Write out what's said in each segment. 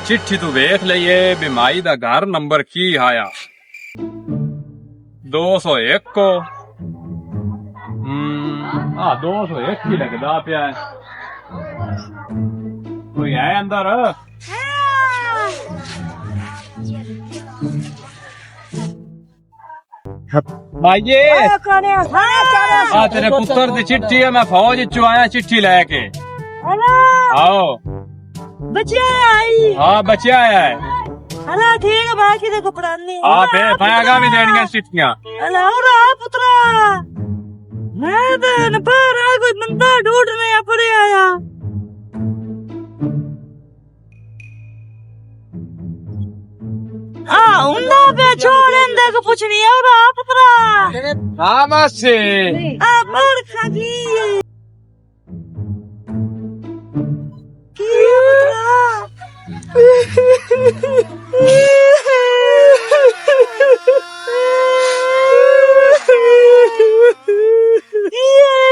चिट्ठी तू वेख लइए भी माई दा घर नंबर की आया 201 को 201 ही लगदा पिया है। कोई है अंदर? माइये तेरे पुत्र दी चिट्ठी है, मैं फौज चो आया चिट्ठी लेके। आओ बच्चिया आई। हाँ बच्चा आया है। अरे ठीक है बाकी देखो पढ़ानी। हाँ पैगा भी देनियां चिट्ठियां। अरे और पुत्रा मैं तो बाहर कोई बंदा ढूंढने पड़े आया। उन्ना पे छोड़ इंदे को पूछनी है और पुत्रा। हाँ मासी। पढ़ खागी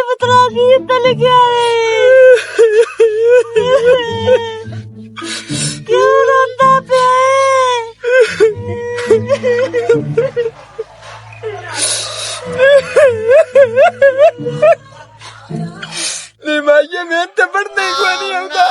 पुत्रा की तल गया क्यों रोंदा पे नहीं माइये मैं तो पढ़ने को नहीं आता।